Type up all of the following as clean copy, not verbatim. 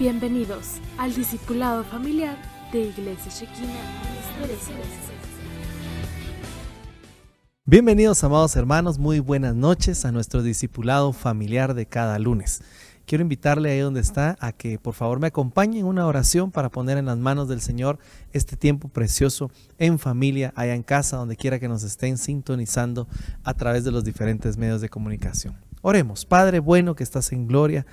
Bienvenidos al Discipulado Familiar de Iglesia Shekinah. Bienvenidos, amados hermanos, muy buenas noches a nuestro Discipulado Familiar de cada lunes. Quiero invitarle ahí donde está a que por favor me acompañe en una oración para poner en las manos del Señor este tiempo precioso en familia, allá en casa, donde quiera que nos estén sintonizando a través de los diferentes medios de comunicación. Oremos. Padre bueno que estás en gloria,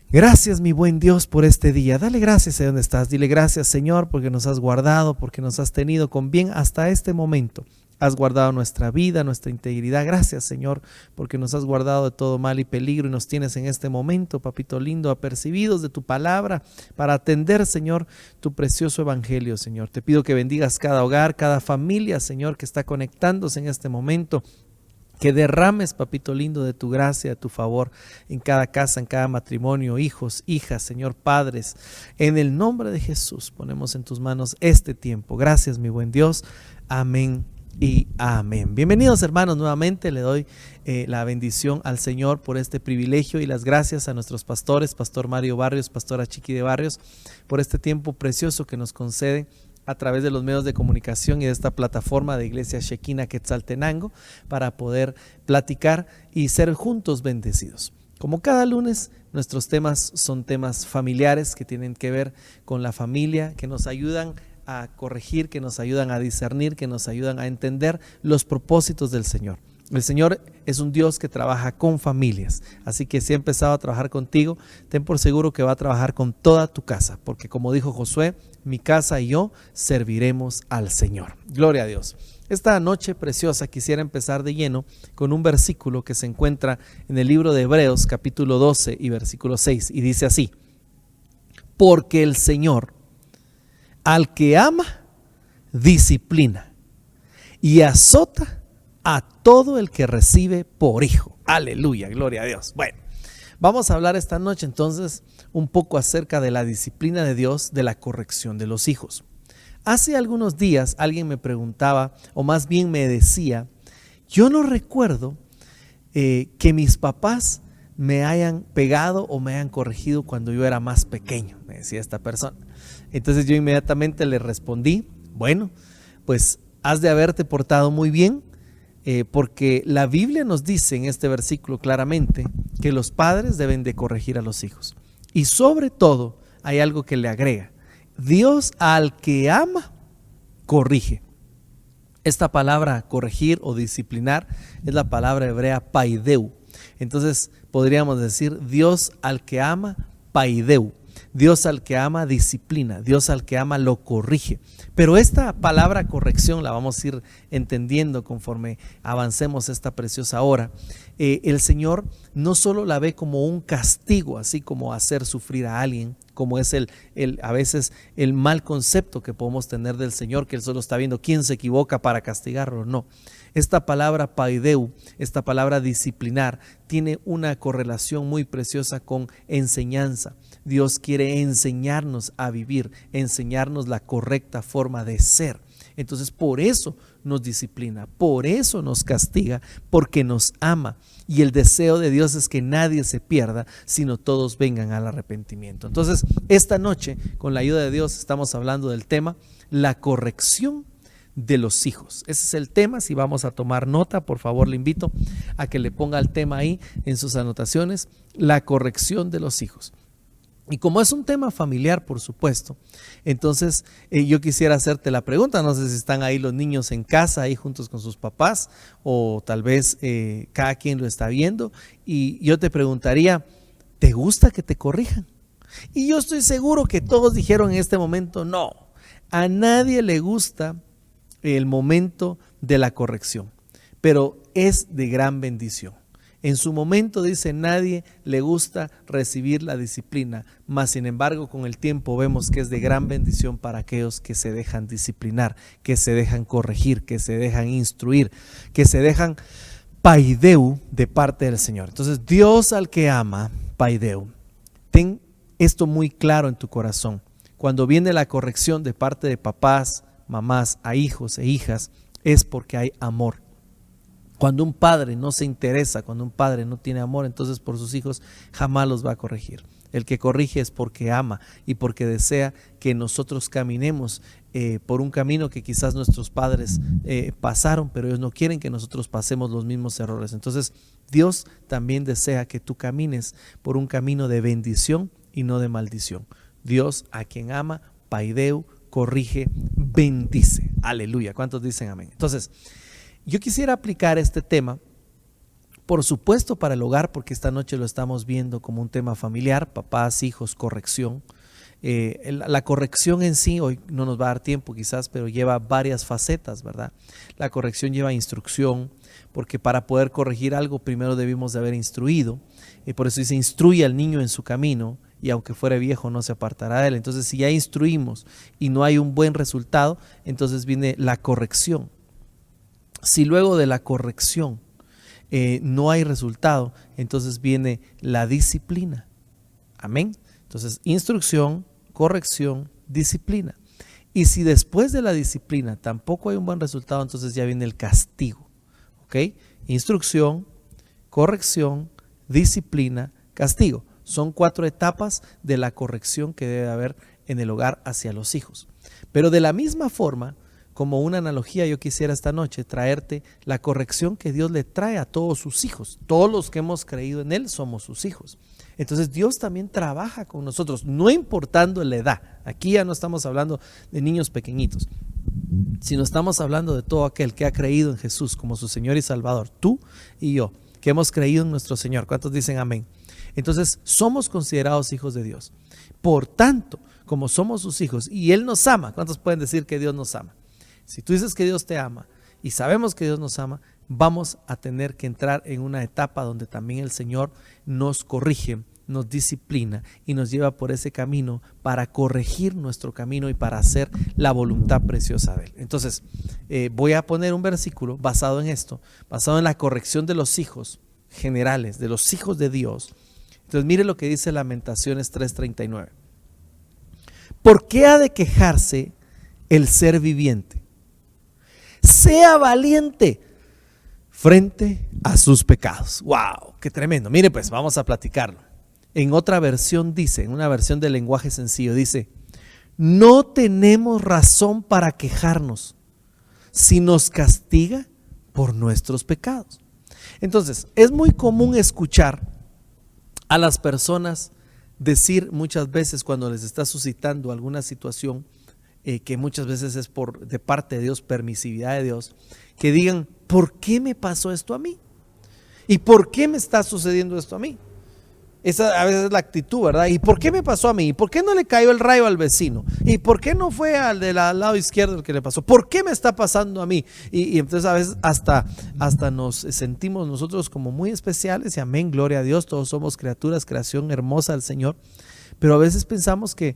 gracias, mi buen Dios, por este día. Dale gracias ahí donde estás. Dile gracias, Señor, porque nos has guardado, porque nos has tenido con bien hasta este momento. Has guardado nuestra vida, nuestra integridad. Gracias, Señor, porque nos has guardado de todo mal y peligro y nos tienes en este momento, papito lindo, apercibidos de tu palabra para atender, Señor, tu precioso evangelio, Señor. Te pido que bendigas cada hogar, cada familia, Señor, que está conectándose en este momento. Que derrames, papito lindo, de tu gracia, de tu favor en cada casa, en cada matrimonio, hijos, hijas, Señor, padres. En el nombre de Jesús ponemos en tus manos este tiempo. Gracias, mi buen Dios. Amén y amén. Bienvenidos, hermanos, nuevamente le doy la bendición al Señor por este privilegio y las gracias a nuestros pastores, Pastor Mario Barrios, Pastora Chiqui de Barrios, por este tiempo precioso que nos conceden a través de los medios de comunicación y de esta plataforma de Iglesia Shekinah Quetzaltenango para poder platicar y ser juntos bendecidos. Como cada lunes, nuestros temas son temas familiares que tienen que ver con la familia, que nos ayudan a corregir, que nos ayudan a discernir, que nos ayudan a entender los propósitos del Señor. El Señor es un Dios que trabaja con familias, así que si ha empezado a trabajar contigo, ten por seguro que va a trabajar con toda tu casa, porque como dijo Josué, mi casa y yo serviremos al Señor. Gloria a Dios. Esta noche preciosa quisiera empezar de lleno con un versículo que se encuentra en el libro de Hebreos capítulo 12 y versículo 6 y dice así: porque el Señor al que ama disciplina y azota a todo el que recibe por hijo. Aleluya, gloria a Dios. Bueno, vamos a hablar esta noche entonces un poco acerca de la disciplina de Dios, de la corrección de los hijos. Hace algunos días alguien me preguntaba, o más bien me decía, yo no recuerdo que mis papás me hayan pegado o me hayan corregido cuando yo era más pequeño, me decía esta persona. Entonces yo inmediatamente le respondí, bueno, pues has de haberte portado muy bien, porque la Biblia nos dice en este versículo claramente que los padres deben de corregir a los hijos. Y sobre todo hay algo que le agrega: Dios al que ama, corrige. Esta palabra corregir o disciplinar es la palabra hebrea paideu. Entonces podríamos decir Dios al que ama, paideu. Dios al que ama disciplina, Dios al que ama lo corrige. Pero esta palabra corrección la vamos a ir entendiendo conforme avancemos esta preciosa hora. El Señor no solo la ve como un castigo, así como hacer sufrir a alguien, como es a veces el mal concepto que podemos tener del Señor, que Él solo está viendo quién se equivoca para castigarlo. No, esta palabra paideu, esta palabra disciplinar, tiene una correlación muy preciosa con enseñanza. Dios quiere enseñarnos a vivir, enseñarnos la correcta forma de ser. Entonces por eso nos disciplina, por eso nos castiga, porque nos ama. Y el deseo de Dios es que nadie se pierda, sino todos vengan al arrepentimiento. Entonces esta noche, con la ayuda de Dios, estamos hablando del tema, la corrección de los hijos. Ese es el tema. Si vamos a tomar nota, por favor le invito a que le ponga el tema ahí en sus anotaciones, la corrección de los hijos. Y como es un tema familiar, por supuesto, entonces yo quisiera hacerte la pregunta, no sé si están ahí los niños en casa, ahí juntos con sus papás, o tal vez cada quien lo está viendo, y yo te preguntaría, ¿te gusta que te corrijan? Y yo estoy seguro que todos dijeron en este momento, no, a nadie le gusta el momento de la corrección, pero es de gran bendición. En su momento, dice, nadie le gusta recibir la disciplina, mas sin embargo con el tiempo vemos que es de gran bendición para aquellos que se dejan disciplinar, que se dejan corregir, que se dejan instruir, que se dejan paideu de parte del Señor. Entonces Dios al que ama, paideu. Ten esto muy claro en tu corazón. Cuando viene la corrección de parte de papás, mamás a hijos e hijas, es porque hay amor. Cuando un padre no se interesa, cuando un padre no tiene amor, entonces por sus hijos jamás los va a corregir. El que corrige es porque ama y porque desea que nosotros caminemos por un camino que quizás nuestros padres pasaron, pero ellos no quieren que nosotros pasemos los mismos errores. Entonces Dios también desea que tú camines por un camino de bendición y no de maldición. Dios, a quien ama, paideu, corrige, bendice. Aleluya. ¿Cuántos dicen amén? Entonces, yo quisiera aplicar este tema, por supuesto, para el hogar, porque esta noche lo estamos viendo como un tema familiar, papás, hijos, corrección. La corrección en sí, hoy no nos va a dar tiempo quizás, pero lleva varias facetas, ¿verdad? La corrección lleva instrucción, porque para poder corregir algo primero debimos de haber instruido. Por eso dice, instruye al niño en su camino, y aunque fuere viejo no se apartará de él. Entonces, si ya instruimos y no hay un buen resultado, entonces viene la corrección. Si luego de la corrección no hay resultado, entonces viene la disciplina. Amén. Entonces, instrucción, corrección, disciplina. Y si después de la disciplina tampoco hay un buen resultado, entonces ya viene el castigo. ¿Ok? Instrucción, corrección, disciplina, castigo. Son 4 etapas de la corrección que debe haber en el hogar hacia los hijos. Pero de la misma forma, como una analogía, yo quisiera esta noche traerte la corrección que Dios le trae a todos sus hijos. Todos los que hemos creído en Él somos sus hijos. Entonces Dios también trabaja con nosotros, no importando la edad. Aquí ya no estamos hablando de niños pequeñitos, sino estamos hablando de todo aquel que ha creído en Jesús como su Señor y Salvador. Tú y yo, que hemos creído en nuestro Señor. ¿Cuántos dicen amén? Entonces somos considerados hijos de Dios. Por tanto, como somos sus hijos y Él nos ama, ¿cuántos pueden decir que Dios nos ama? Si tú dices que Dios te ama y sabemos que Dios nos ama, vamos a tener que entrar en una etapa donde también el Señor nos corrige, nos disciplina y nos lleva por ese camino para corregir nuestro camino y para hacer la voluntad preciosa de Él. Entonces, voy a poner un versículo basado en esto, basado en la corrección de los hijos generales, de los hijos de Dios. Entonces, mire lo que dice Lamentaciones 3:39. ¿Por qué ha de quejarse el ser viviente? Sea valiente frente a sus pecados. ¡Wow! ¡Qué tremendo! Mire, pues vamos a platicarlo. En otra versión dice, en una versión del lenguaje sencillo, dice: no tenemos razón para quejarnos si nos castiga por nuestros pecados. Entonces, es muy común escuchar a las personas decir muchas veces cuando les está suscitando alguna situación, que muchas veces es de parte de Dios, permisividad de Dios, que digan: ¿por qué me pasó esto a mí? ¿Y por qué me está sucediendo esto a mí? Esa a veces es la actitud, ¿verdad? ¿Y por qué me pasó a mí? ¿Y por qué no le cayó el rayo al vecino? ¿Y por qué no fue al del lado izquierdo el que le pasó? ¿Por qué me está pasando a mí? Y entonces a veces hasta nos sentimos nosotros como muy especiales, y amén, gloria a Dios, todos somos criaturas, creación hermosa del Señor. Pero a veces pensamos que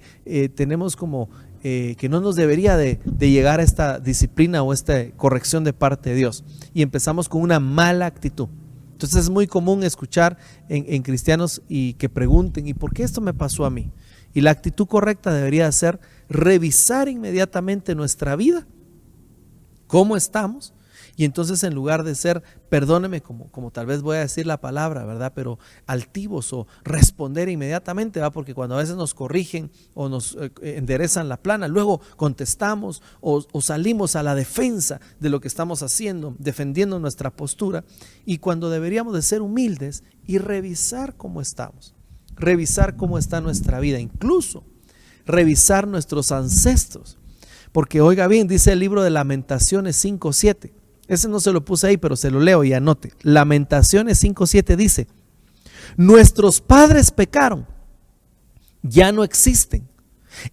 tenemos como que no nos debería de llegar a esta disciplina o esta corrección de parte de Dios, y empezamos con una mala actitud. Entonces es muy común escuchar en cristianos y que pregunten: ¿y por qué esto me pasó a mí? Y la actitud correcta debería ser revisar inmediatamente nuestra vida, cómo estamos. Y entonces, en lugar de ser, perdóneme, como tal vez voy a decir la palabra, ¿verdad? Pero altivos, o responder inmediatamente, ¿va? Porque cuando a veces nos corrigen o nos enderezan la plana, luego contestamos o salimos a la defensa de lo que estamos haciendo, defendiendo nuestra postura, y cuando deberíamos de ser humildes y revisar cómo estamos, revisar cómo está nuestra vida, incluso revisar nuestros ancestros. Porque oiga bien, dice el libro de Lamentaciones 5:7. Ese no se lo puse ahí, pero se lo leo y anote. Lamentaciones 5:7 dice: nuestros padres pecaron, ya no existen,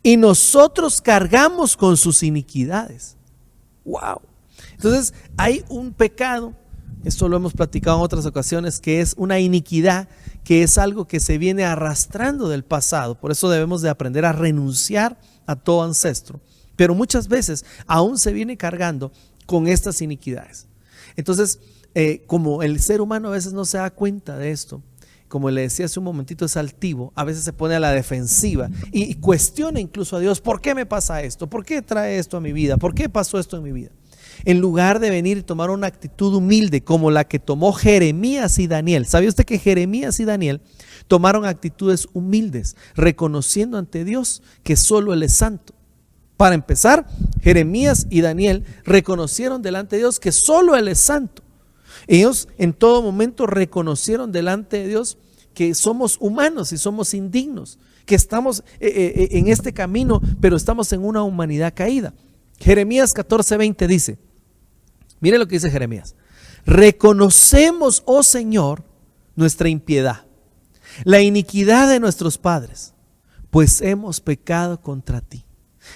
y nosotros cargamos con sus iniquidades. ¡Wow! Entonces hay un pecado, esto lo hemos platicado en otras ocasiones, que es una iniquidad, que es algo que se viene arrastrando del pasado. Por eso debemos de aprender a renunciar a todo ancestro. Pero muchas veces aún se viene cargando con estas iniquidades. Entonces, como el ser humano a veces no se da cuenta de esto, como le decía hace un momentito, es altivo, a veces se pone a la defensiva y cuestiona incluso a Dios: ¿por qué me pasa esto? ¿Por qué trae esto a mi vida? ¿Por qué pasó esto en mi vida? En lugar de venir y tomar una actitud humilde como la que tomó Jeremías y Daniel. ¿Sabía usted que Jeremías y Daniel tomaron actitudes humildes, reconociendo ante Dios que solo Él es santo? Para empezar, Jeremías y Daniel reconocieron delante de Dios que solo Él es santo. Ellos en todo momento reconocieron delante de Dios que somos humanos y somos indignos, que estamos en este camino, pero estamos en una humanidad caída. Jeremías 14:20 dice, mire lo que dice Jeremías: reconocemos, oh Señor, nuestra impiedad, la iniquidad de nuestros padres, pues hemos pecado contra ti.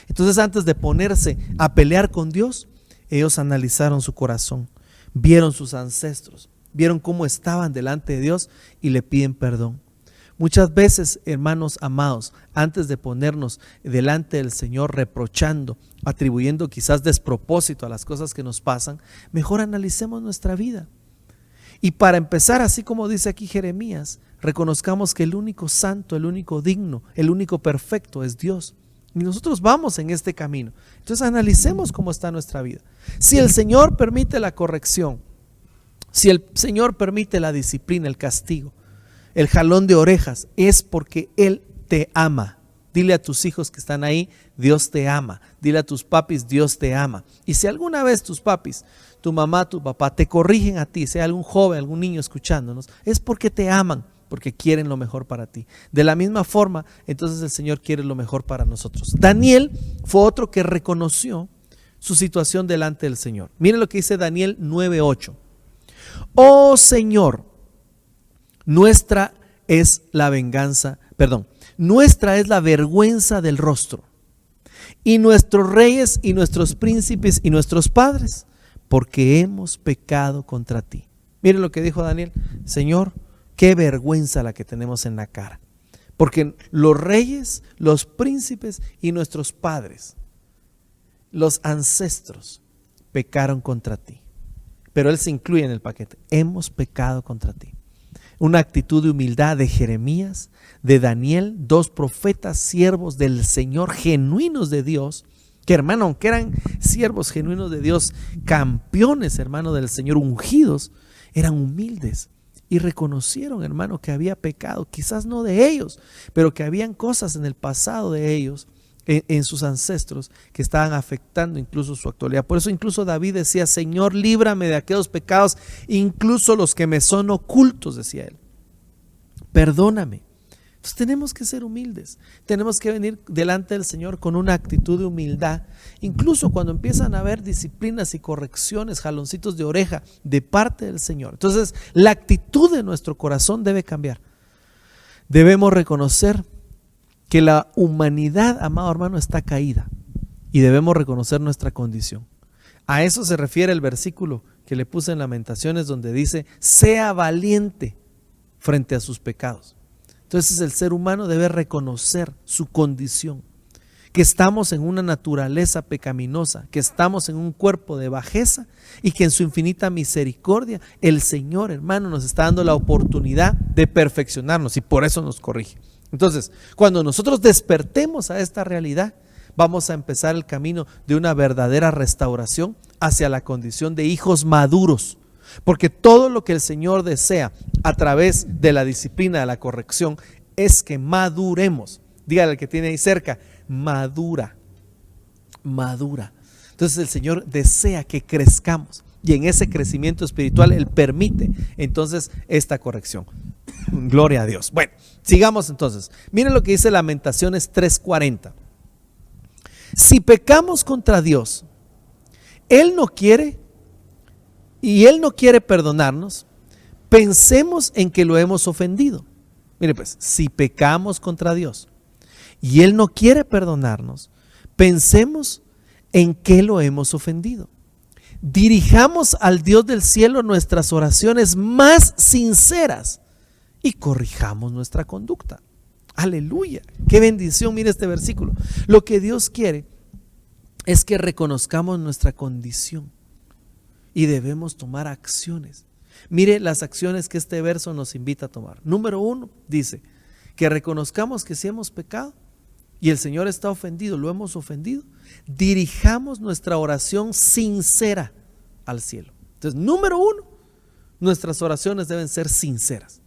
Entonces, antes de ponerse a pelear con Dios, ellos analizaron su corazón, vieron sus ancestros, vieron cómo estaban delante de Dios y le piden perdón. Muchas veces, hermanos amados, antes de ponernos delante del Señor reprochando, atribuyendo quizás despropósito a las cosas que nos pasan, mejor analicemos nuestra vida. Y para empezar, así como dice aquí Jeremías, reconozcamos que el único santo, el único digno, el único perfecto es Dios. Y nosotros vamos en este camino. Entonces analicemos cómo está nuestra vida. Si el Señor permite la corrección, si el Señor permite la disciplina, el castigo, el jalón de orejas, es porque Él te ama. Dile a tus hijos que están ahí, Dios te ama. Dile a tus papis, Dios te ama. Y si alguna vez tus papis, tu mamá, tu papá te corrigen a ti, sea algún joven, algún niño escuchándonos, es porque te aman, porque quieren lo mejor para ti. De la misma forma, entonces el Señor quiere lo mejor para nosotros. Daniel fue otro que reconoció su situación delante del Señor. Miren lo que dice Daniel 9:8. Oh Señor, nuestra es la vergüenza del rostro, y nuestros reyes y nuestros príncipes y nuestros padres, porque hemos pecado contra ti. Miren lo que dijo Daniel: Señor, qué vergüenza la que tenemos en la cara, porque los reyes, los príncipes y nuestros padres, los ancestros, pecaron contra ti. Pero Él se incluye en el paquete: hemos pecado contra ti. Una actitud de humildad de Jeremías, de Daniel, dos profetas, siervos del Señor, genuinos de Dios, que, hermano, aunque eran siervos genuinos de Dios, campeones, hermano, del Señor, ungidos, eran humildes y reconocieron, hermano, que había pecado, quizás no de ellos, pero que habían cosas en el pasado de ellos, en sus ancestros, que estaban afectando incluso su actualidad. Por eso incluso David decía: Señor, líbrame de aquellos pecados, incluso los que me son ocultos, decía él. Perdóname. Entonces tenemos que ser humildes, tenemos que venir delante del Señor con una actitud de humildad, incluso cuando empiezan a haber disciplinas y correcciones, jaloncitos de oreja de parte del Señor. Entonces la actitud de nuestro corazón debe cambiar. Debemos reconocer que la humanidad, amado hermano, está caída y debemos reconocer nuestra condición. A eso se refiere el versículo que le puse en Lamentaciones, donde dice: sea valiente frente a sus pecados. Entonces el ser humano debe reconocer su condición, que estamos en una naturaleza pecaminosa, que estamos en un cuerpo de bajeza y que en su infinita misericordia el Señor, hermano, nos está dando la oportunidad de perfeccionarnos y por eso nos corrige. Entonces, cuando nosotros despertemos a esta realidad, vamos a empezar el camino de una verdadera restauración hacia la condición de hijos maduros, porque todo lo que el Señor desea a través de la disciplina, de la corrección, es que maduremos. Dígale al que tiene ahí cerca: madura. Entonces el Señor desea que crezcamos, y en ese crecimiento espiritual Él permite entonces esta corrección. Gloria a Dios. Bueno, sigamos entonces. Miren lo que dice Lamentaciones 3:40. Si pecamos contra Dios, Él no quiere perdonarnos, pensemos en que lo hemos ofendido. Mire pues, si pecamos contra Dios y Él no quiere perdonarnos, pensemos en que lo hemos ofendido. Dirijamos al Dios del cielo nuestras oraciones más sinceras y corrijamos nuestra conducta. Aleluya, qué bendición. Mire este versículo. Lo que Dios quiere es que reconozcamos nuestra condición y debemos tomar acciones. Mire las acciones que este verso nos invita a tomar. Número 1, dice que reconozcamos que si hemos pecado y el Señor está ofendido, lo hemos ofendido, dirijamos nuestra oración sincera al cielo. Entonces, número uno, nuestras oraciones deben ser sinceras.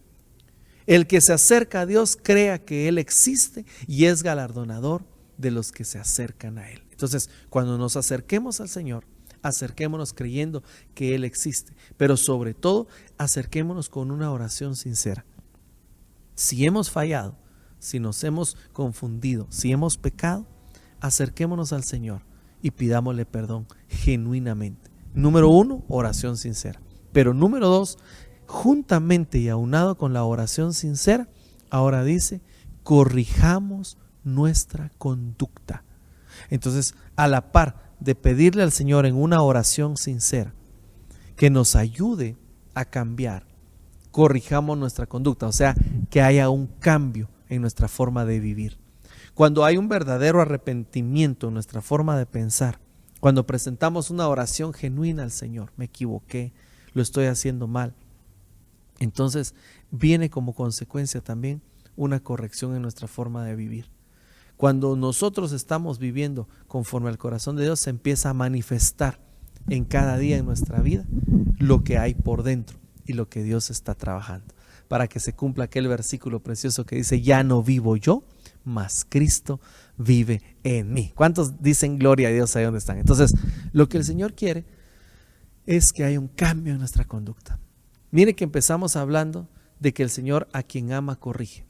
El que se acerca a Dios crea que Él existe y es galardonador de los que se acercan a Él. Entonces, cuando nos acerquemos al Señor, acerquémonos creyendo que Él existe, pero sobre todo, acerquémonos con una oración sincera. Si hemos fallado, si nos hemos confundido, si hemos pecado, acerquémonos al Señor y pidámosle perdón genuinamente. Número uno, oración sincera. Pero número dos, juntamente y aunado con la oración sincera, ahora dice, corrijamos nuestra conducta. Entonces, a la par de pedirle al Señor en una oración sincera que nos ayude a cambiar, corrijamos nuestra conducta, o sea, que haya un cambio en nuestra forma de vivir. Cuando hay un verdadero arrepentimiento en nuestra forma de pensar, cuando presentamos una oración genuina al Señor, me equivoqué, lo estoy haciendo mal, entonces viene como consecuencia también una corrección en nuestra forma de vivir. Cuando nosotros estamos viviendo conforme al corazón de Dios, se empieza a manifestar en cada día en nuestra vida lo que hay por dentro y lo que Dios está trabajando, para que se cumpla aquel versículo precioso que dice, ya no vivo yo, mas Cristo vive en mí. ¿Cuántos dicen gloria a Dios ahí donde están? Entonces, lo que el Señor quiere es que haya un cambio en nuestra conducta. Mire que empezamos hablando de que el Señor a quien ama corrige.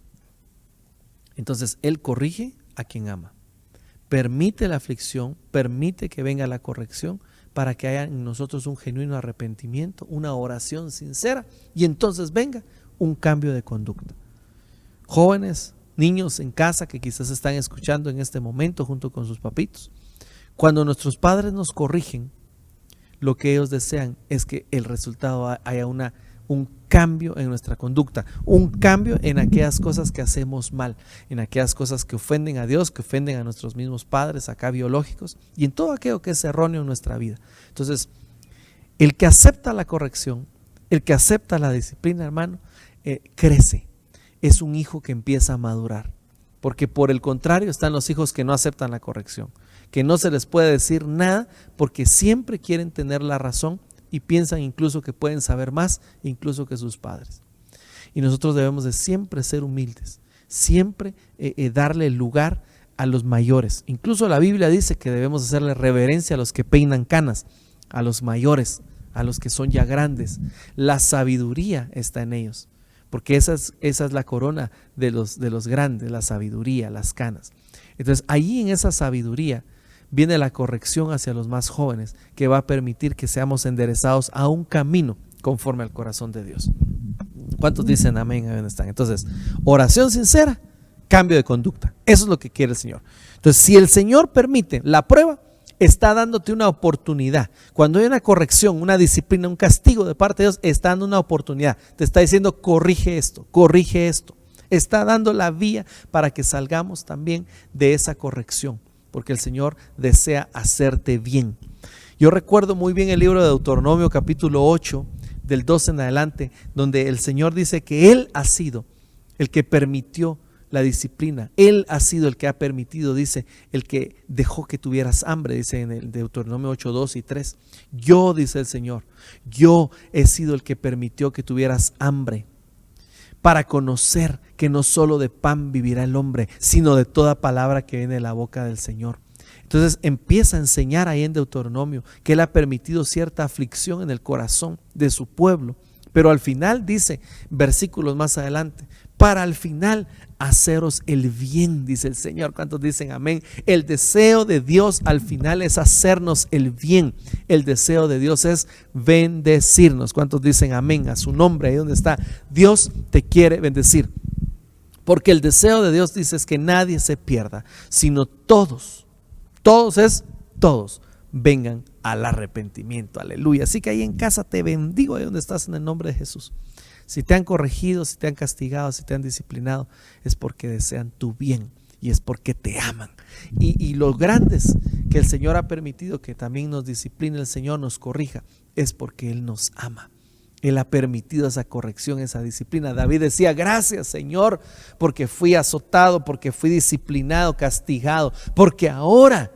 Entonces, Él corrige a quien ama. Permite la aflicción, permite que venga la corrección para que haya en nosotros un genuino arrepentimiento, una oración sincera y entonces venga un cambio de conducta. Jóvenes, niños en casa que quizás están escuchando en este momento junto con sus papitos, cuando nuestros padres nos corrigen, lo que ellos desean es que el resultado haya un cambio en nuestra conducta, un cambio en aquellas cosas que hacemos mal, en aquellas cosas que ofenden a Dios, que ofenden a nuestros mismos padres acá biológicos y en todo aquello que es erróneo en nuestra vida. Entonces, el que acepta la corrección, el que acepta la disciplina, hermano, crece, es un hijo que empieza a madurar, porque por el contrario están los hijos que no aceptan la corrección, que no se les puede decir nada porque siempre quieren tener la razón y piensan incluso que pueden saber más incluso que sus padres. Y nosotros debemos de siempre ser humildes, siempre darle lugar a los mayores. Incluso la Biblia dice que debemos hacerle reverencia a los que peinan canas, a los mayores, a los que son ya grandes. La sabiduría está en ellos, porque esa es la corona de los grandes, la sabiduría, las canas. Entonces allí en esa sabiduría viene la corrección hacia los más jóvenes, que va a permitir que seamos enderezados a un camino conforme al corazón de Dios. ¿Cuántos dicen amén? Ahí donde están. Entonces, oración sincera, cambio de conducta. Eso es lo que quiere el Señor. Entonces, si el Señor permite la prueba, está dándote una oportunidad. Cuando hay una corrección, una disciplina, un castigo de parte de Dios, está dando una oportunidad. Te está diciendo, corrige esto, corrige esto. Está dando la vía para que salgamos también de esa corrección, porque el Señor desea hacerte bien. Yo recuerdo muy bien el libro de Deuteronomio capítulo 8, del 12 en adelante, donde el Señor dice que Él ha sido el que permitió la disciplina. Él ha sido el que ha permitido, dice, el que dejó que tuvieras hambre, dice en el Deuteronomio 8, 2 y 3. Yo, dice el Señor, yo he sido el que permitió que tuvieras hambre, para conocer que no solo de pan vivirá el hombre, sino de toda palabra que viene de la boca del Señor. Entonces empieza a enseñar ahí en Deuteronomio que Él ha permitido cierta aflicción en el corazón de su pueblo, pero al final dice, versículos más adelante, para al final haceros el bien, dice el Señor. ¿Cuántos dicen amén? El deseo de Dios al final es hacernos el bien. El deseo de Dios es bendecirnos. ¿Cuántos dicen amén a su nombre? Ahí donde está, Dios te quiere bendecir, porque el deseo de Dios, dice, es que nadie se pierda, sino todos vengan al arrepentimiento. Aleluya. Así que ahí en casa te bendigo, ahí donde estás, en el nombre de Jesús. Si te han corregido, si te han castigado, si te han disciplinado, es porque desean tu bien y es porque te aman. Y los grandes que el Señor ha permitido que también nos discipline, el Señor nos corrija, es porque Él nos ama. Él ha permitido esa corrección, esa disciplina. David decía, gracias Señor, porque fui azotado, porque fui disciplinado, castigado, porque ahora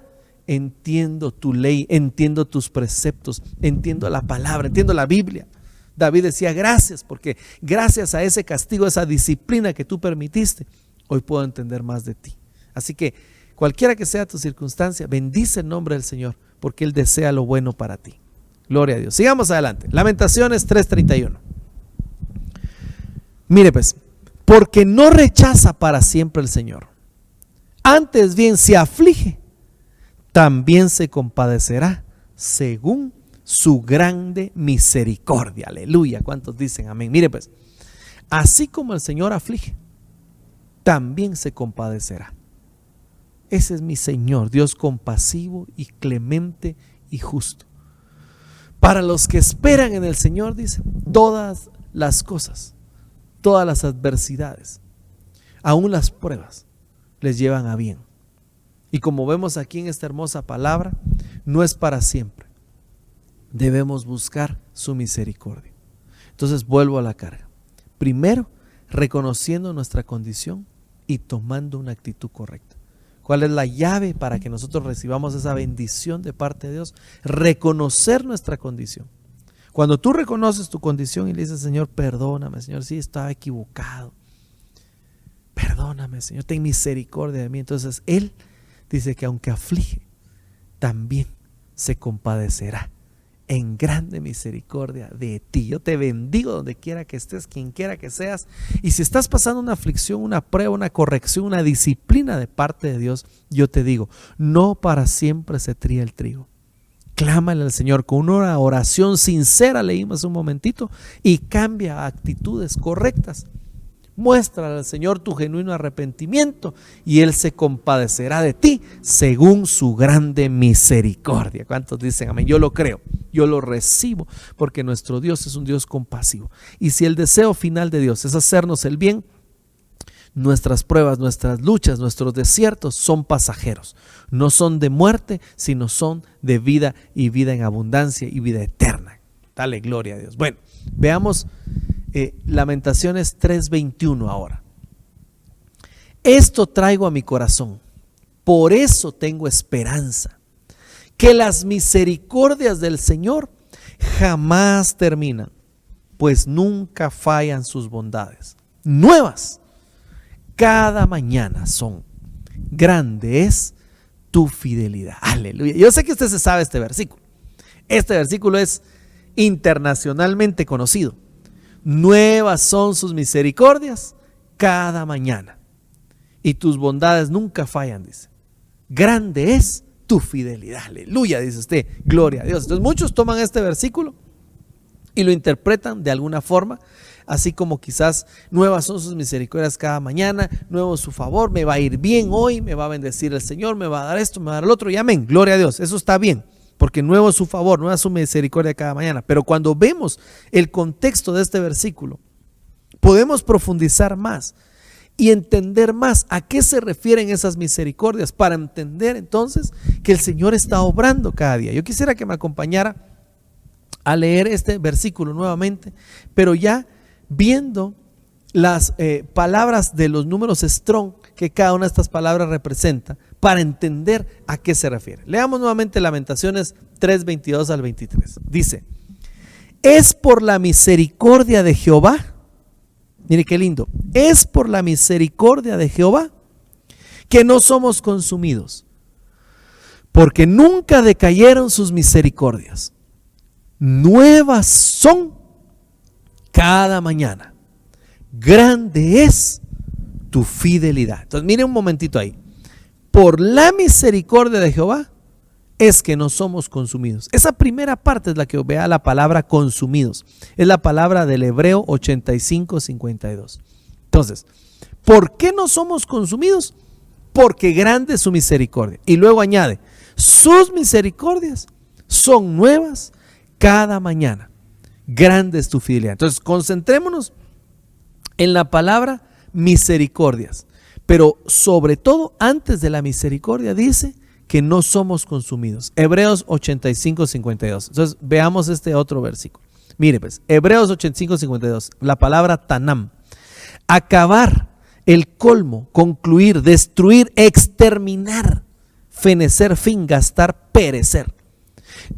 entiendo tu ley, entiendo tus preceptos, entiendo la palabra, entiendo la Biblia. David decía, gracias, porque gracias a ese castigo, a esa disciplina que tú permitiste, hoy puedo entender más de ti. Así que cualquiera que sea tu circunstancia, bendice el nombre del Señor, porque Él desea lo bueno para ti. Gloria a Dios. Sigamos adelante. Lamentaciones 3:31. Mire pues, porque no rechaza para siempre el Señor, antes bien se aflige, también se compadecerá según su grande misericordia. Aleluya. ¿Cuántos dicen amén? Mire pues, así como el Señor aflige, también se compadecerá. Ese es mi Señor, Dios compasivo y clemente y justo. Para los que esperan en el Señor, dice, todas las cosas, todas las adversidades, aún las pruebas, les llevan a bien. Y como vemos aquí en esta hermosa palabra, no es para siempre. Debemos buscar su misericordia. Entonces vuelvo a la carga. Primero, reconociendo nuestra condición y tomando una actitud correcta. ¿Cuál es la llave para que nosotros recibamos esa bendición de parte de Dios? Reconocer nuestra condición. Cuando tú reconoces tu condición y le dices, Señor, perdóname, Señor, sí, estaba equivocado. Perdóname, Señor, ten misericordia de mí. Entonces Él dice que aunque aflige, también se compadecerá en grande misericordia de ti. Yo te bendigo donde quiera que estés, quien quiera que seas. Y si estás pasando una aflicción, una prueba, una corrección, una disciplina de parte de Dios, yo te digo, no para siempre se trilla el trigo. Clámale al Señor con una oración sincera, leímos un momentito, y cambia a actitudes correctas. Muéstrale al Señor tu genuino arrepentimiento y Él se compadecerá de ti según su grande misericordia. ¿Cuántos dicen amén? Yo lo creo, yo lo recibo, porque nuestro Dios es un Dios compasivo. Y si el deseo final de Dios es hacernos el bien, nuestras pruebas, nuestras luchas, nuestros desiertos son pasajeros. No son de muerte, sino son de vida y vida en abundancia y vida eterna. Dale gloria a Dios. Bueno, veamos Lamentaciones 3:21 ahora. Esto traigo a mi corazón, por eso tengo esperanza, que las misericordias del Señor jamás terminan, pues nunca fallan sus bondades. Nuevas cada mañana son. Grande es tu fidelidad. Aleluya. Yo sé que usted se sabe este versículo. Este versículo es internacionalmente conocido. Nuevas son sus misericordias cada mañana, y tus bondades nunca fallan, dice. Grande es tu fidelidad. Aleluya, dice usted. Gloria a Dios. Entonces muchos toman este versículo y lo interpretan de alguna forma, así como quizás nuevas son sus misericordias cada mañana, nuevo es su favor, me va a ir bien hoy, me va a bendecir el Señor, me va a dar esto, me va a dar el otro, y amén, gloria a Dios, eso está bien, porque nuevo es su favor, nueva es su misericordia cada mañana. Pero cuando vemos el contexto de este versículo, podemos profundizar más y entender más a qué se refieren esas misericordias, para entender entonces que el Señor está obrando cada día. Yo quisiera que me acompañara a leer este versículo nuevamente, pero ya viendo las palabras de los números strong que cada una de estas palabras representa, para entender a qué se refiere. Leamos nuevamente Lamentaciones 3:22 al 23. Dice, es por la misericordia de Jehová, mire qué lindo, es por la misericordia de Jehová que no somos consumidos, porque nunca decayeron sus misericordias. Nuevas son cada mañana. Grande es tu fidelidad. Entonces mire un momentito ahí. Por la misericordia de Jehová es que no somos consumidos. Esa primera parte es la que vea la palabra consumidos. Es la palabra del Hebreo 85:52. Entonces, ¿por qué no somos consumidos? Porque grande es su misericordia. Y luego añade, sus misericordias son nuevas cada mañana. Grande es tu fidelidad. Entonces, concentrémonos en la palabra misericordias. Pero sobre todo, antes de la misericordia dice que no somos consumidos. Hebreos 85:52. Entonces veamos este otro versículo. Mire pues, Hebreos 85:52, la palabra tanam. Acabar, el colmo, concluir, destruir, exterminar, fenecer, fin, gastar, perecer.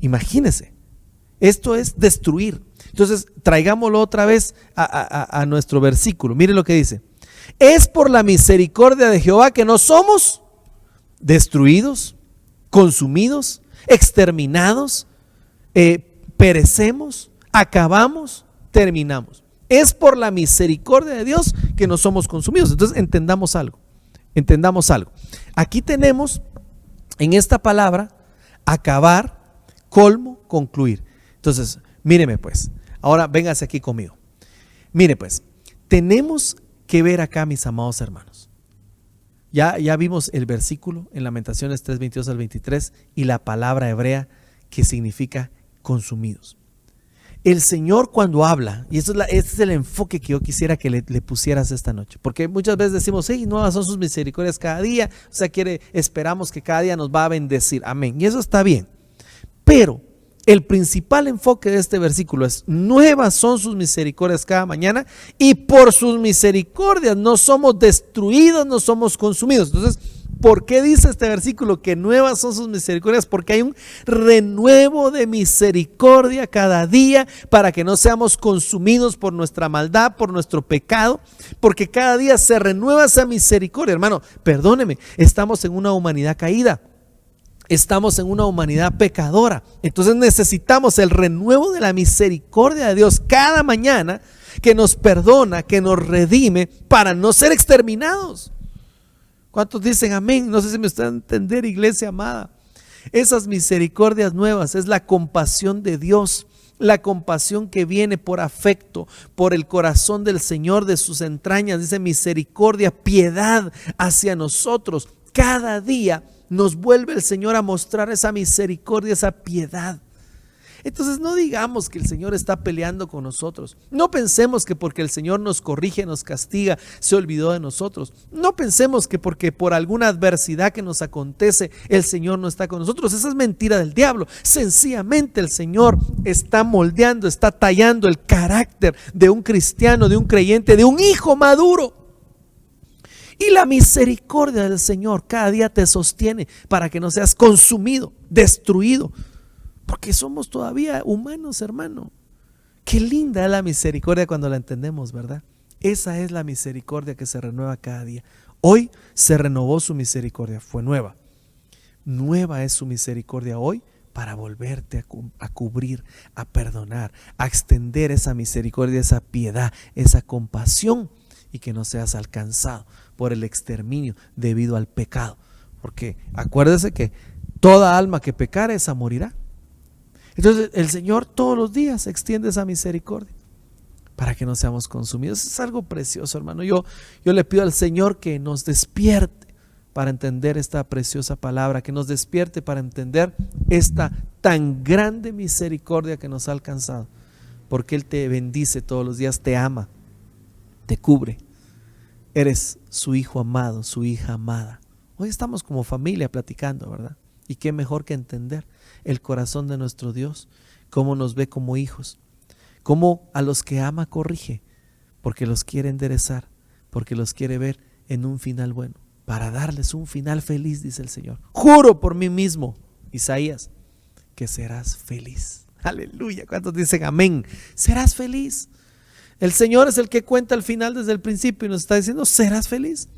Imagínese, esto es destruir. Entonces, traigámoslo otra vez a nuestro versículo. Mire lo que dice. Es por la misericordia de Jehová que no somos destruidos, consumidos, exterminados, perecemos, acabamos, terminamos. Es por la misericordia de Dios que no somos consumidos. Entonces, entendamos algo. Aquí tenemos en esta palabra acabar, colmo, concluir. Entonces, míreme pues. Ahora véngase aquí conmigo. Mire pues, tenemos que ver acá, mis amados hermanos. Ya vimos el versículo en Lamentaciones 3:22 al 23 y la palabra hebrea que significa consumidos. El Señor cuando habla, y este es el enfoque que yo quisiera que le pusieras esta noche, porque muchas veces decimos, hey, nuevas son sus misericordias cada día, o sea, esperamos que cada día nos va a bendecir, amén, y eso está bien, pero el principal enfoque de este versículo es, nuevas son sus misericordias cada mañana, y por sus misericordias no somos destruidos, no somos consumidos. Entonces, ¿por qué dice este versículo que nuevas son sus misericordias? Porque hay un renuevo de misericordia cada día para que no seamos consumidos por nuestra maldad, por nuestro pecado, porque cada día se renueva esa misericordia. Hermano, perdóneme, estamos en una humanidad caída. Estamos en una humanidad pecadora. Entonces necesitamos el renuevo de la misericordia de Dios cada mañana, que nos perdona, que nos redime para no ser exterminados. ¿Cuántos dicen amén? No sé si me están a entender, iglesia amada. Esas misericordias nuevas es la compasión de Dios, la compasión que viene por afecto, por el corazón del Señor, de sus entrañas. Dice misericordia, piedad hacia nosotros. Cada día nos vuelve el Señor a mostrar esa misericordia, esa piedad. Entonces no digamos que el Señor está peleando con nosotros. No pensemos que porque el Señor nos corrige, nos castiga, se olvidó de nosotros. No pensemos que porque por alguna adversidad que nos acontece, el Señor no está con nosotros. Esa es mentira del diablo. Sencillamente el Señor está moldeando, está tallando el carácter de un cristiano, de un creyente, de un hijo maduro. Y la misericordia del Señor cada día te sostiene para que no seas consumido, destruido. Porque somos todavía humanos, hermano. Qué linda es la misericordia cuando la entendemos, ¿verdad? Esa es la misericordia que se renueva cada día. Hoy se renovó su misericordia, fue nueva. Nueva es su misericordia hoy para volverte a cubrir, a perdonar, a extender esa misericordia, esa piedad, esa compasión, y que no seas alcanzado por el exterminio debido al pecado. Porque acuérdese que toda alma que pecare, esa morirá. Entonces el Señor todos los días extiende esa misericordia para que no seamos consumidos. Es algo precioso, hermano. Yo le pido al Señor que nos despierte para entender esta preciosa palabra, que nos despierte para entender esta tan grande misericordia que nos ha alcanzado, porque Él te bendice todos los días, te ama, te cubre. Eres su hijo amado, su hija amada. Hoy estamos como familia platicando, ¿verdad? Y qué mejor que entender el corazón de nuestro Dios, cómo nos ve como hijos, cómo a los que ama corrige, porque los quiere enderezar, porque los quiere ver en un final bueno, para darles un final feliz, dice el Señor. Juro por mí mismo, Isaías, que serás feliz. Aleluya. ¿Cuántos dicen amén? Serás feliz. El Señor es el que cuenta el final desde el principio y nos está diciendo, serás feliz.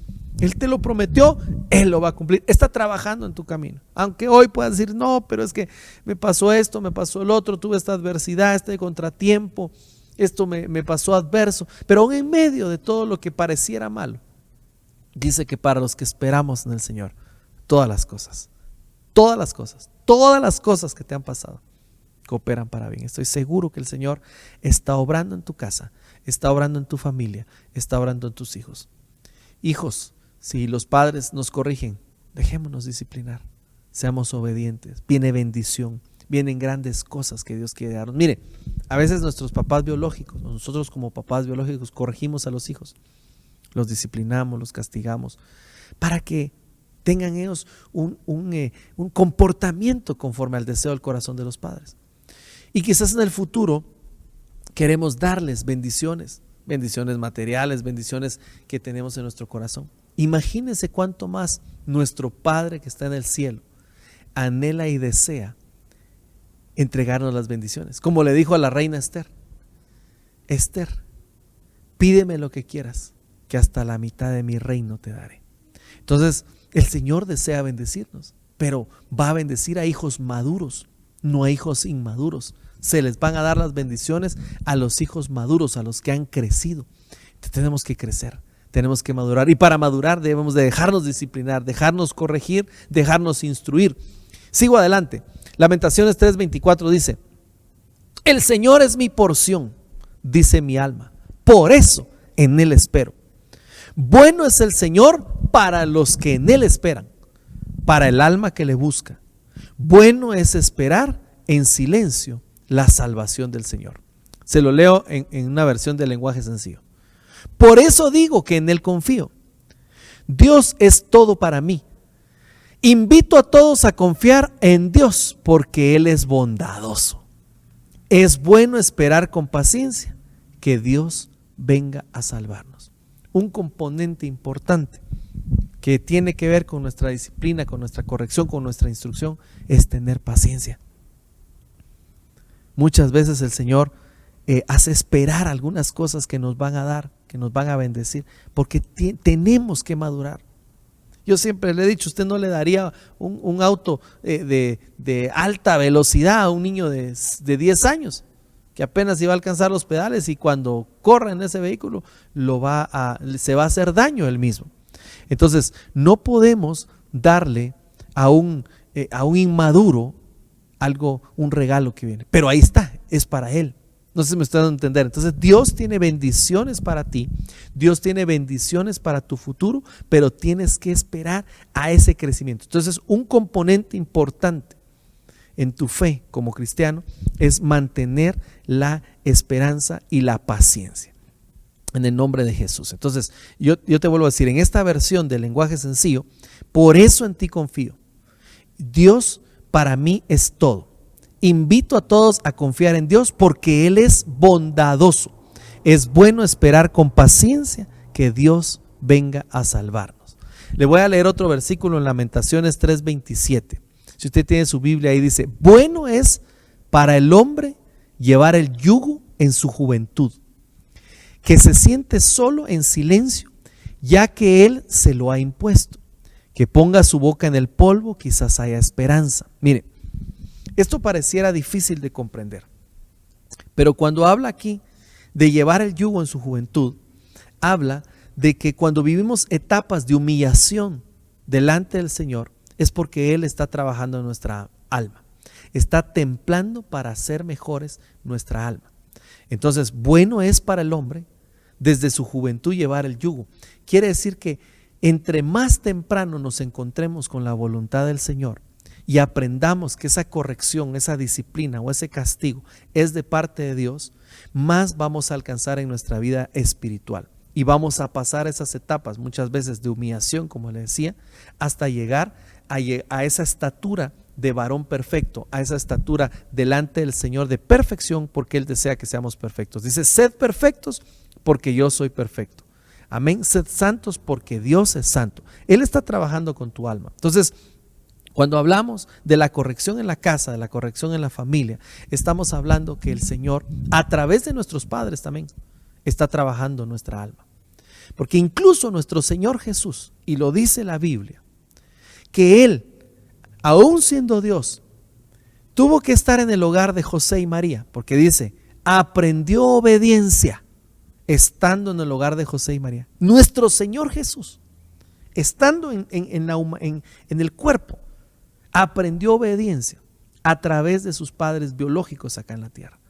Él te lo prometió, Él lo va a cumplir. Está trabajando en tu camino. Aunque hoy puedas decir, no, pero es que me pasó esto, me pasó el otro, tuve esta adversidad, este contratiempo, esto me pasó adverso. Pero aún en medio de todo lo que pareciera malo, dice que para los que esperamos en el Señor, todas las cosas que te han pasado cooperan para bien. Estoy seguro que el Señor está obrando en tu casa, está obrando en tu familia, está obrando en tus hijos. Hijos, si los padres nos corrigen, dejémonos disciplinar, seamos obedientes, viene bendición, vienen grandes cosas que Dios quiere darnos. Mire, a veces nuestros papás biológicos, nosotros como papás biológicos corregimos a los hijos, los disciplinamos, los castigamos, para que tengan ellos un comportamiento conforme al deseo del corazón de los padres. Y quizás en el futuro queremos darles bendiciones materiales, bendiciones que tenemos en nuestro corazón. Imagínense cuánto más nuestro Padre que está en el cielo anhela y desea entregarnos las bendiciones. Como le dijo a la reina Esther: Esther, pídeme lo que quieras, que hasta la mitad de mi reino te daré. Entonces, el Señor desea bendecirnos, pero va a bendecir a hijos maduros, no a hijos inmaduros. Se les van a dar las bendiciones a los hijos maduros, a los que han crecido. Entonces, tenemos que crecer, tenemos que madurar, y para madurar debemos de dejarnos disciplinar, dejarnos corregir, dejarnos instruir. Sigo adelante. Lamentaciones 3:24 dice: el Señor es mi porción, dice mi alma, por eso en Él espero. Bueno es el Señor para los que en Él esperan, para el alma que le busca. Bueno es esperar en silencio la salvación del Señor. Se lo leo en una versión del lenguaje sencillo. Por eso digo que en Él confío. Dios es todo para mí. Invito a todos a confiar en Dios porque Él es bondadoso. Es bueno esperar con paciencia que Dios venga a salvarnos. Un componente importante que tiene que ver con nuestra disciplina, con nuestra corrección, con nuestra instrucción, es tener paciencia. Muchas veces el Señor hace esperar algunas cosas que nos van a dar, que nos van a bendecir, porque tenemos que madurar. Yo siempre le he dicho, usted no le daría un auto de alta velocidad a un niño de 10 años, que apenas iba a alcanzar los pedales, y cuando corra en ese vehículo se va a hacer daño él mismo. Entonces, no podemos darle a un inmaduro un regalo que viene, pero ahí está, es para él. No sé si me estoy dando a entender. Entonces, Dios tiene bendiciones para ti, Dios tiene bendiciones para tu futuro, pero tienes que esperar a ese crecimiento. Entonces, un componente importante en tu fe como cristiano es mantener la esperanza y la paciencia en el nombre de Jesús. Entonces, yo te vuelvo a decir, en esta versión del lenguaje sencillo: por eso en ti confío. Dios para mí es todo. Invito a todos a confiar en Dios porque Él es bondadoso. Es bueno esperar con paciencia que Dios venga a salvarnos. Le voy a leer otro versículo en Lamentaciones 3:27. Si usted tiene su Biblia, ahí dice: bueno es para el hombre llevar el yugo en su juventud, que se siente solo en silencio, ya que Él se lo ha impuesto. Que ponga su boca en el polvo, quizás haya esperanza. Mire, esto pareciera difícil de comprender, pero cuando habla aquí de llevar el yugo en su juventud, habla de que cuando vivimos etapas de humillación delante del Señor, es porque Él está trabajando en nuestra alma, está templando para hacer mejores nuestra alma. Entonces, bueno es para el hombre desde su juventud llevar el yugo. Quiere decir que entre más temprano nos encontremos con la voluntad del Señor y aprendamos que esa corrección, esa disciplina o ese castigo es de parte de Dios, más vamos a alcanzar en nuestra vida espiritual. Y vamos a pasar esas etapas muchas veces de humillación, como le decía, hasta llegar a esa estatura de varón perfecto, a esa estatura delante del Señor de perfección, porque Él desea que seamos perfectos. Dice: sed perfectos porque yo soy perfecto. Amén. Sed santos porque Dios es santo. Él está trabajando con tu alma. Entonces, cuando hablamos de la corrección en la casa, de la corrección en la familia, estamos hablando que el Señor, a través de nuestros padres también, está trabajando nuestra alma. Porque incluso nuestro Señor Jesús, y lo dice la Biblia, que Él, aún siendo Dios, tuvo que estar en el hogar de José y María, porque dice: aprendió obediencia estando en el hogar de José y María. Nuestro Señor Jesús, estando en el cuerpo, aprendió obediencia a través de sus padres biológicos acá en la tierra.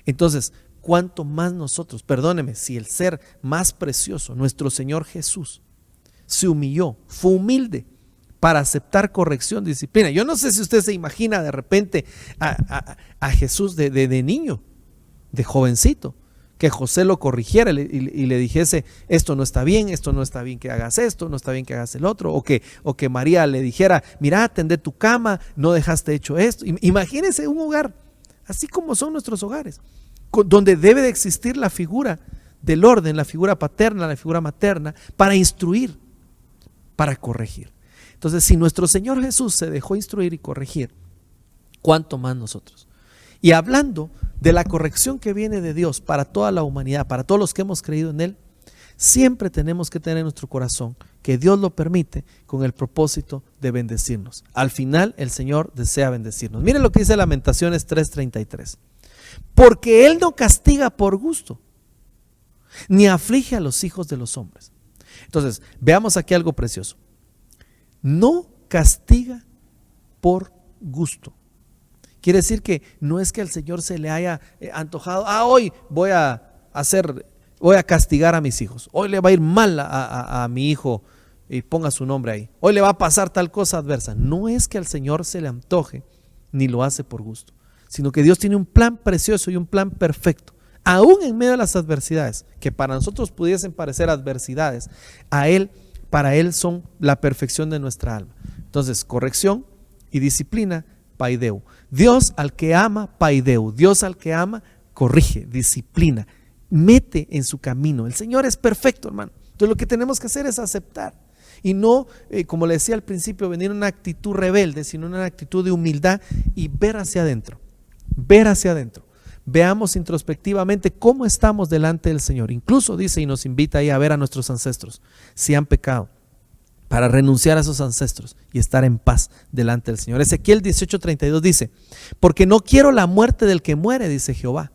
Entonces, cuánto más nosotros, perdóneme, si el ser más precioso, nuestro Señor Jesús, se humilló, fue humilde para aceptar corrección, disciplina. Yo no sé si usted se imagina de repente a Jesús de niño, de jovencito, que José lo corrigiera y le dijese: esto no está bien que hagas esto, no está bien que hagas el otro, o que María le dijera: mira, tendé tu cama, no dejaste hecho esto. Imagínese un hogar, así como son nuestros hogares, donde debe de existir la figura del orden, la figura paterna, la figura materna, para instruir, para corregir. Entonces, si nuestro Señor Jesús se dejó instruir y corregir, ¿cuánto más nosotros? Y hablando de la corrección que viene de Dios para toda la humanidad, para todos los que hemos creído en Él, siempre tenemos que tener en nuestro corazón que Dios lo permite con el propósito de bendecirnos. Al final el Señor desea bendecirnos. Miren lo que dice Lamentaciones 3:33. Porque Él no castiga por gusto, ni aflige a los hijos de los hombres. Entonces, veamos aquí algo precioso. No castiga por gusto. Quiere decir que no es que al Señor se le haya antojado, hoy voy a castigar a mis hijos, hoy le va a ir mal a mi hijo y ponga su nombre ahí, hoy le va a pasar tal cosa adversa. No es que al Señor se le antoje ni lo hace por gusto, sino que Dios tiene un plan precioso y un plan perfecto, aún en medio de las adversidades, que para nosotros pudiesen parecer adversidades, para Él son la perfección de nuestra alma. Entonces, corrección y disciplina, paideu. Dios al que ama, paideu. Dios al que ama, corrige, disciplina, mete en su camino. El Señor es perfecto, hermano. Entonces lo que tenemos que hacer es aceptar y no, como le decía al principio, venir en una actitud rebelde, sino en una actitud de humildad y ver hacia adentro, ver hacia adentro. Veamos introspectivamente cómo estamos delante del Señor. Incluso dice y nos invita ahí a ver a nuestros ancestros si han pecado, para renunciar a esos ancestros y estar en paz delante del Señor. Ezequiel 18:32 dice: porque no quiero la muerte del que muere, dice Jehová.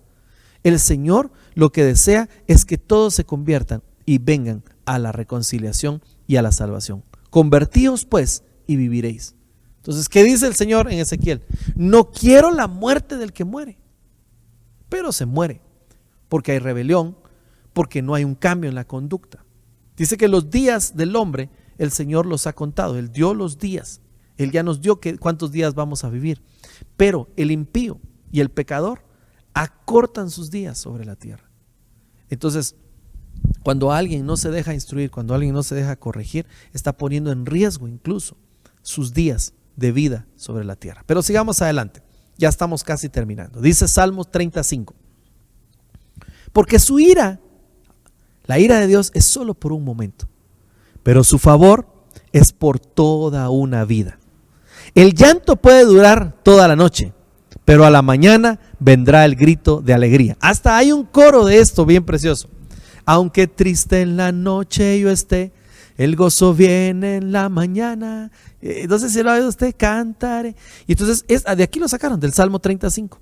El Señor lo que desea es que todos se conviertan y vengan a la reconciliación y a la salvación. Convertíos pues y viviréis. Entonces, ¿qué dice el Señor en Ezequiel? No quiero la muerte del que muere, pero se muere porque hay rebelión, porque no hay un cambio en la conducta. Dice que los días del hombre el Señor los ha contado, Él dio los días, Él ya nos dio cuántos días vamos a vivir, pero el impío y el pecador acortan sus días sobre la tierra. Entonces, cuando alguien no se deja instruir, cuando alguien no se deja corregir, está poniendo en riesgo incluso sus días de vida sobre la tierra. Pero sigamos adelante, ya estamos casi terminando. Dice Salmos 35: porque su ira, la ira de Dios es solo por un momento, pero su favor es por toda una vida. El llanto puede durar toda la noche, pero a la mañana vendrá el grito de alegría. Hasta hay un coro de esto bien precioso. Aunque triste en la noche yo esté, el gozo viene en la mañana. Entonces, si lo ha oído usted, cantaré. Y entonces, de aquí lo sacaron, del Salmo 35.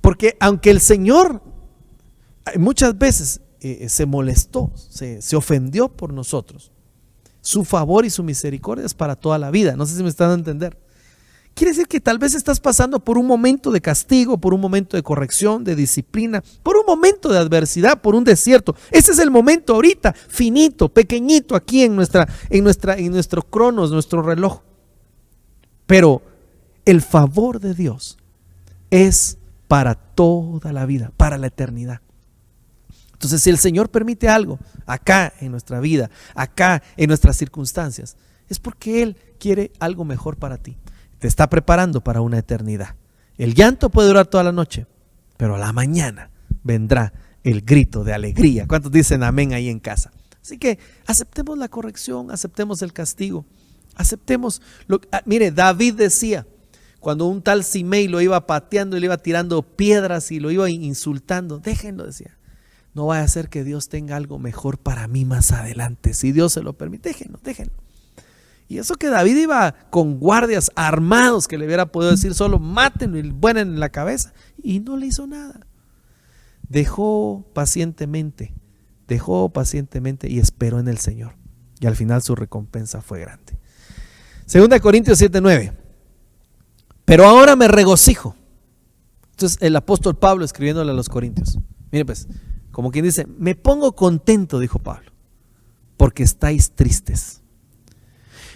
Porque aunque el Señor muchas veces se molestó, se ofendió por nosotros, su favor y su misericordia es para toda la vida. No sé si me están a entender. Quiere decir que tal vez estás pasando por un momento de castigo, por un momento de corrección, de disciplina, por un momento de adversidad, por un desierto. Ese es el momento ahorita, finito, pequeñito, aquí en nuestro cronos, nuestro reloj. Pero el favor de Dios es para toda la vida, para la eternidad. Entonces, si el Señor permite algo acá en nuestra vida, acá en nuestras circunstancias, es porque Él quiere algo mejor para ti. Te está preparando para una eternidad. El llanto puede durar toda la noche, pero a la mañana vendrá el grito de alegría. ¿Cuántos dicen amén ahí en casa? Así que aceptemos la corrección, aceptemos el castigo, aceptemos. Mire, David decía, cuando un tal Simei lo iba pateando y le iba tirando piedras y lo iba insultando, déjenlo, decía. No vaya a ser que Dios tenga algo mejor para mí más adelante. Si Dios se lo permite, déjenlo. Y eso que David iba con guardias armados que le hubiera podido decir solo mátenlo y vuelen en la cabeza, y no le hizo nada. Dejó pacientemente y esperó en el Señor, y al final su recompensa fue grande. 2 Corintios 7:9. Pero ahora me regocijo. Entonces el apóstol Pablo escribiéndole a los Corintios, mire pues, como quien dice, me pongo contento, dijo Pablo, porque estáis tristes.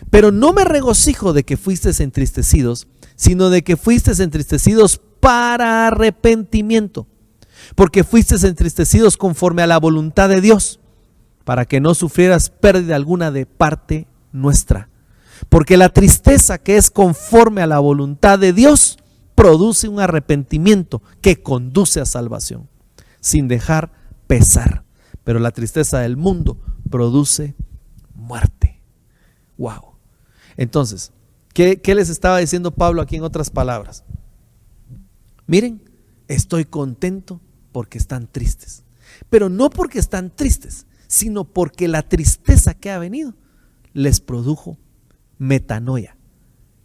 Pero no me regocijo de que fuisteis entristecidos, sino de que fuisteis entristecidos para arrepentimiento, porque fuisteis entristecidos conforme a la voluntad de Dios, para que no sufrieras pérdida alguna de parte nuestra. Porque la tristeza que es conforme a la voluntad de Dios produce un arrepentimiento que conduce a salvación, sin dejar pesar. Pero la tristeza del mundo produce muerte. Wow. Entonces, ¿qué les estaba diciendo Pablo aquí en otras palabras? Miren, estoy contento porque están tristes, pero no porque están tristes, sino porque la tristeza que ha venido les produjo metanoia,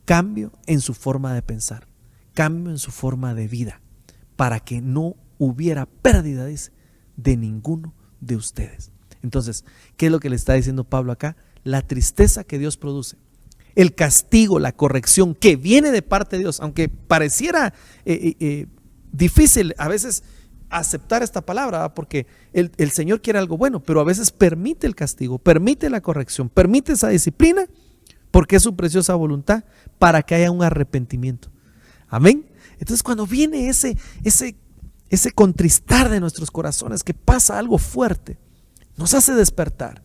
cambio en su forma de pensar, cambio en su forma de vida, para que no hubiera pérdida, dice, de ninguno de ustedes. Entonces, ¿qué es lo que le está diciendo Pablo acá? La tristeza que Dios produce, el castigo, la corrección que viene de parte de Dios, aunque pareciera difícil a veces aceptar esta palabra, ¿verdad? Porque el Señor quiere algo bueno, pero a veces permite el castigo, permite la corrección, permite esa disciplina, porque es su preciosa voluntad para que haya un arrepentimiento. Amén. Entonces, cuando viene ese contristar de nuestros corazones, que pasa algo fuerte, nos hace despertar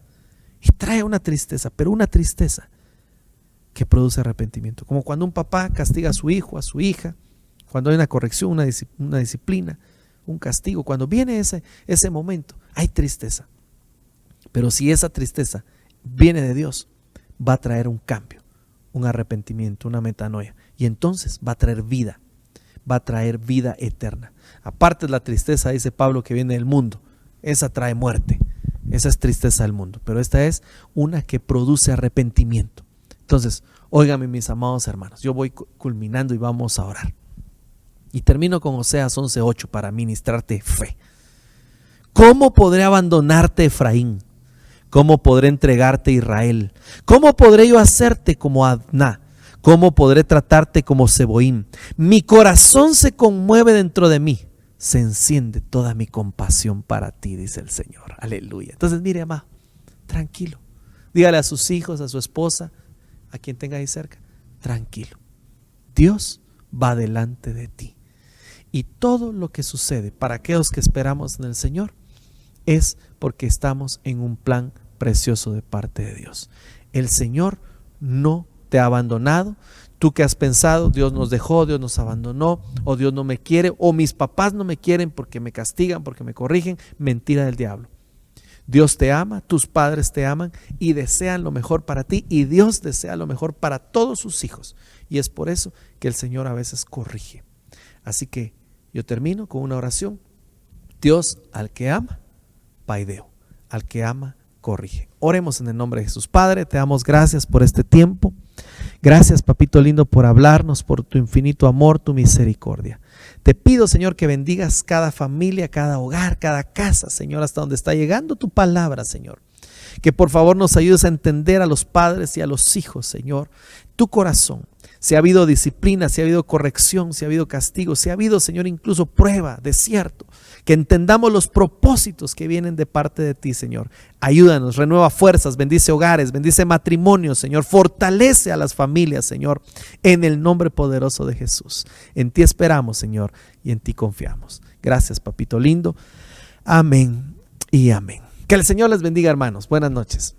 y trae una tristeza, pero una tristeza que produce arrepentimiento. Como cuando un papá castiga a su hijo, a su hija, cuando hay una corrección, una disciplina, un castigo, cuando viene ese momento, hay tristeza. Pero si esa tristeza viene de Dios, va a traer un cambio, un arrepentimiento, una metanoia, y entonces va a traer vida eterna. Aparte de la tristeza, dice Pablo, que viene del mundo, esa trae muerte, esa es tristeza del mundo, pero esta es una que produce arrepentimiento. Entonces, óigame, mis amados hermanos, yo voy culminando y vamos a orar. Y termino con Oseas 11:8 para ministrarte fe. ¿Cómo podré abandonarte, Efraín? ¿Cómo podré entregarte, Israel? ¿Cómo podré yo hacerte como Adná? ¿Cómo podré tratarte como Seboim? Mi corazón se conmueve dentro de mí. Se enciende toda mi compasión para ti, dice el Señor. Aleluya. Entonces, mire, amado, tranquilo. Dígale a sus hijos, a su esposa, a quien tenga ahí cerca, tranquilo. Dios va delante de ti. Y todo lo que sucede para aquellos que esperamos en el Señor es porque estamos en un plan precioso de parte de Dios. El Señor no te ha abandonado. Tú que has pensado, Dios nos dejó, Dios nos abandonó, o Dios no me quiere, o mis papás no me quieren porque me castigan, porque me corrigen, mentira del diablo. Dios te ama, tus padres te aman y desean lo mejor para ti, y Dios desea lo mejor para todos sus hijos, y es por eso que el Señor a veces corrige. Así que yo termino con una oración. Dios al que ama, paideo, al que ama, corrige. Oremos en el nombre de Jesús. Padre, te damos gracias por este tiempo. Gracias, papito lindo, por hablarnos, por tu infinito amor, tu misericordia. Te pido, Señor, que bendigas cada familia, cada hogar, cada casa, Señor, hasta donde está llegando tu palabra, Señor. Que por favor nos ayudes a entender a los padres y a los hijos, Señor, tu corazón. Si ha habido disciplina, si ha habido corrección, si ha habido castigo, si ha habido, Señor, incluso prueba, desierto, que entendamos los propósitos que vienen de parte de ti, Señor. Ayúdanos, renueva fuerzas, bendice hogares, bendice matrimonios, Señor. Fortalece a las familias, Señor, en el nombre poderoso de Jesús. En ti esperamos, Señor, y en ti confiamos. Gracias, papito lindo. Amén y amén. Que el Señor les bendiga, hermanos. Buenas noches.